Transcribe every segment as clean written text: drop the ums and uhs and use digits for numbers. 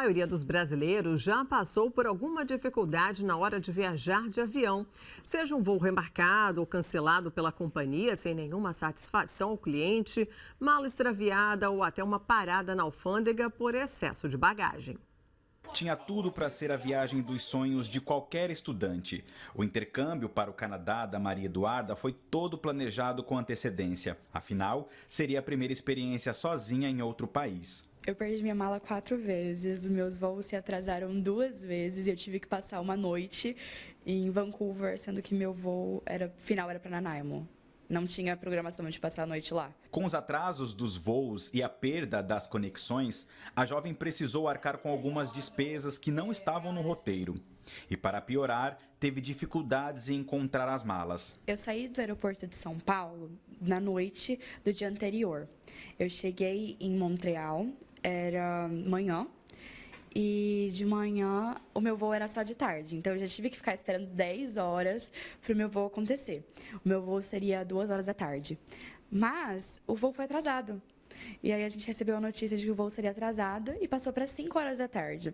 maioria dos brasileiros já passou por alguma dificuldade na hora de viajar de avião. Seja um voo remarcado ou cancelado pela companhia sem nenhuma satisfação ao cliente, mala extraviada ou até uma parada na alfândega por excesso de bagagem. Tinha tudo para ser a viagem dos sonhos de qualquer estudante. O intercâmbio para o Canadá da Maria Eduarda foi todo planejado com antecedência. Afinal, seria a primeira experiência sozinha em outro país. Eu perdi minha mala 4 vezes, meus voos se atrasaram 2 vezes e eu tive que passar uma noite em Vancouver, sendo que meu voo final era para Nanaimo. Não tinha programação de passar a noite lá. Com os atrasos dos voos e a perda das conexões, a jovem precisou arcar com algumas despesas que não estavam no roteiro. E para piorar, teve dificuldades em encontrar as malas. Eu saí do aeroporto de São Paulo na noite do dia anterior. Eu cheguei em Montreal, era manhã. E de manhã o meu voo era só de tarde, então eu já tive que ficar esperando 10 horas para o meu voo acontecer. O meu voo seria 2 horas da tarde, mas o voo foi atrasado. E aí a gente recebeu a notícia de que o voo seria atrasado e passou para 5 horas da tarde.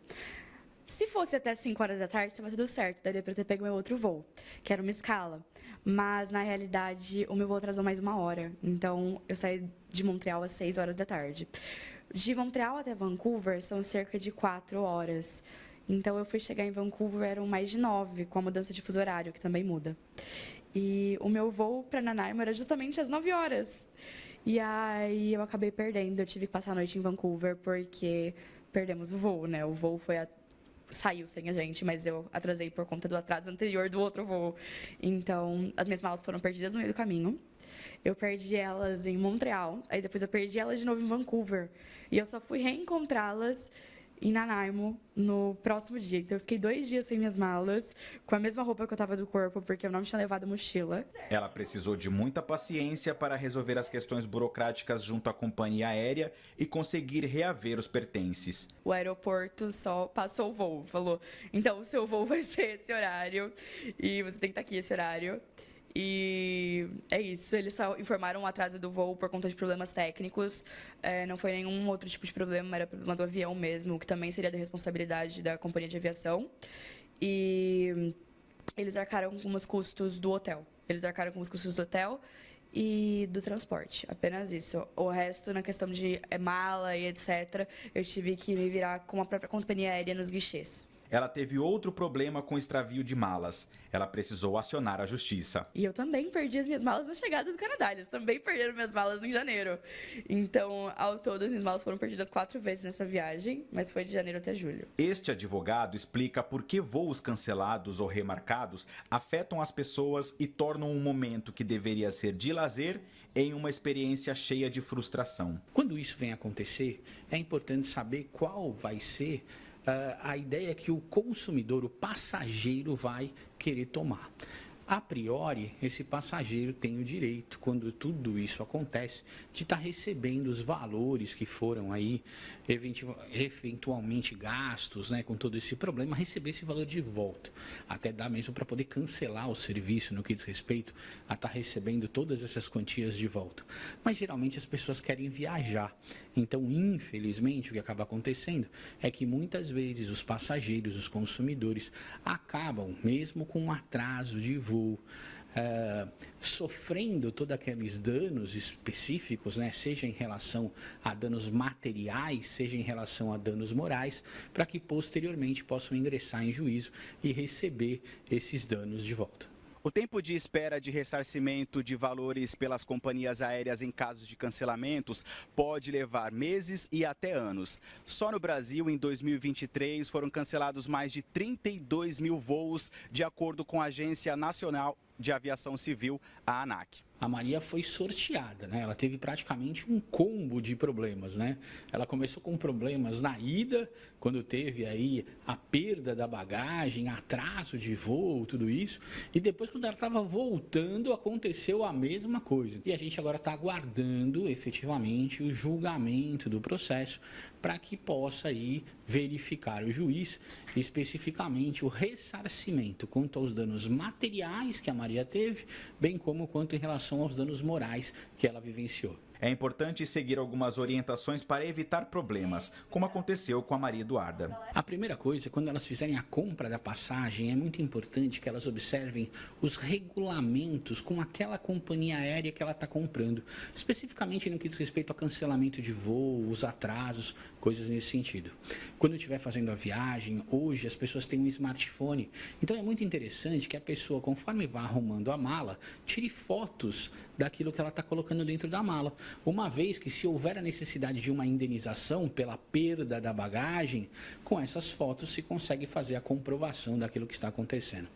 Se fosse até 5 horas da tarde, estava tudo certo, daria para eu ter pego meu outro voo, que era uma escala. Mas, na realidade, o meu voo atrasou mais 1 hora, então eu saí de Montreal às 6 horas da tarde. De Montreal até Vancouver são cerca de 4 horas. Então, eu fui chegar em Vancouver, eram mais de 9, com a mudança de fuso horário, que também muda. E o meu voo para Nanaimo era justamente às 9 horas. E aí, eu acabei perdendo. Eu tive que passar a noite em Vancouver, porque perdemos o voo, né? O voo saiu sem a gente, mas eu atrasei por conta do atraso anterior do outro voo. Então, as minhas malas foram perdidas no meio do caminho. Eu perdi elas em Montreal, aí depois eu perdi elas de novo em Vancouver. E eu só fui reencontrá-las em Nanaimo no próximo dia. Então eu fiquei 2 dias sem minhas malas, com a mesma roupa que eu estava do corpo, porque eu não tinha levado mochila. Ela precisou de muita paciência para resolver as questões burocráticas junto à companhia aérea e conseguir reaver os pertences. O aeroporto só passou o voo, falou: então o seu voo vai ser esse horário e você tem que estar aqui esse horário. E é isso, eles só informaram o atraso do voo por conta de problemas técnicos, não foi nenhum outro tipo de problema, era problema do avião mesmo, que também seria da responsabilidade da companhia de aviação. E eles arcaram com os custos do hotel, e do transporte, apenas isso. O resto, na questão de mala e etc., eu tive que me virar com a própria companhia aérea nos guichês. Ela teve outro problema com extravio de malas. Ela precisou acionar a justiça. E eu também perdi as minhas malas na chegada do Canadá. Eles também perderam minhas malas em janeiro. Então, ao todo, as minhas malas foram perdidas 4 vezes nessa viagem, mas foi de janeiro até julho. Este advogado explica por que voos cancelados ou remarcados afetam as pessoas e tornam um momento que deveria ser de lazer em uma experiência cheia de frustração. Quando isso vem acontecer, é importante saber qual vai ser a ideia que o consumidor, o passageiro, vai querer tomar. A priori, esse passageiro tem o direito, quando tudo isso acontece, de estar recebendo os valores que foram aí eventualmente gastos, né, com todo esse problema, receber esse valor de volta. Até dá mesmo para poder cancelar o serviço no que diz respeito a estar recebendo todas essas quantias de volta. Mas geralmente as pessoas querem viajar. Então, infelizmente, o que acaba acontecendo é que muitas vezes os passageiros, os consumidores, acabam, mesmo com um atraso de voo, sofrendo todos aqueles danos específicos, né, seja em relação a danos materiais, seja em relação a danos morais, para que posteriormente possam ingressar em juízo e receber esses danos de volta. O tempo de espera de ressarcimento de valores pelas companhias aéreas em casos de cancelamentos pode levar meses e até anos. Só no Brasil, em 2023, foram cancelados mais de 32 mil voos, de acordo com a Agência Nacional de Aviação Civil, a ANAC. A Maria foi sorteada, né? Ela teve praticamente um combo de problemas, né? Ela começou com problemas na ida, quando teve aí a perda da bagagem, atraso de voo, tudo isso. E depois, quando ela estava voltando, aconteceu a mesma coisa. E a gente agora está aguardando, efetivamente, o julgamento do processo para que possa aí verificar o juiz, especificamente o ressarcimento quanto aos danos materiais que a Maria teve, bem como quanto em relação aos danos morais que ela vivenciou. É importante seguir algumas orientações para evitar problemas, como aconteceu com a Maria Eduarda. A primeira coisa, quando elas fizerem a compra da passagem, é muito importante que elas observem os regulamentos com aquela companhia aérea que ela está comprando, especificamente no que diz respeito a cancelamento de voo, os atrasos, coisas nesse sentido. Quando estiver fazendo a viagem, hoje as pessoas têm um smartphone, então é muito interessante que a pessoa, conforme vá arrumando a mala, tire fotos daquilo que ela está colocando dentro da mala. Uma vez que, se houver a necessidade de uma indenização pela perda da bagagem, com essas fotos se consegue fazer a comprovação daquilo que está acontecendo.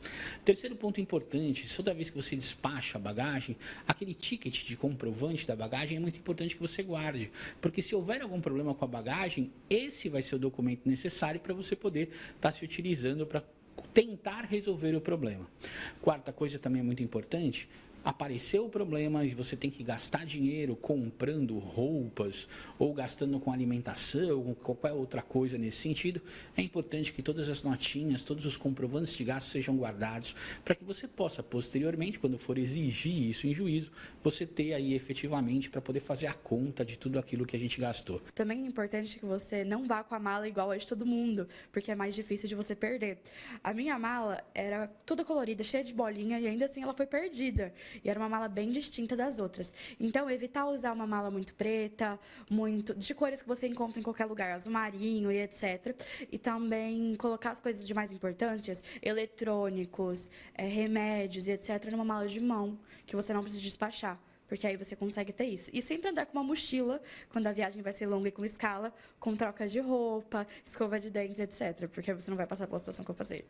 Terceiro ponto importante, toda vez que você despacha a bagagem, aquele ticket de comprovante da bagagem é muito importante que você guarde, porque se houver algum problema com a bagagem, esse vai ser o documento necessário para você poder estar se utilizando para tentar resolver o problema. Quarta coisa também é muito importante: apareceu o problema e você tem que gastar dinheiro comprando roupas ou gastando com alimentação ou qualquer outra coisa nesse sentido, é importante que todas as notinhas, todos os comprovantes de gasto sejam guardados para que você possa posteriormente, quando for exigir isso em juízo, você ter aí efetivamente para poder fazer a conta de tudo aquilo que a gente gastou. Também é importante que você não vá com a mala igual a de todo mundo, porque é mais difícil de você perder. A minha mala era toda colorida, cheia de bolinha, e ainda assim ela foi perdida. E era uma mala bem distinta das outras. Então, evitar usar uma mala muito preta, muito de cores que você encontra em qualquer lugar, azul marinho e etc. E também colocar as coisas de mais importantes, eletrônicos, remédios e etc. numa mala de mão, que você não precisa despachar. Porque aí você consegue ter isso. E sempre andar com uma mochila, quando a viagem vai ser longa e com escala, com troca de roupa, escova de dentes, etc. Porque aí você não vai passar pela situação que eu passei.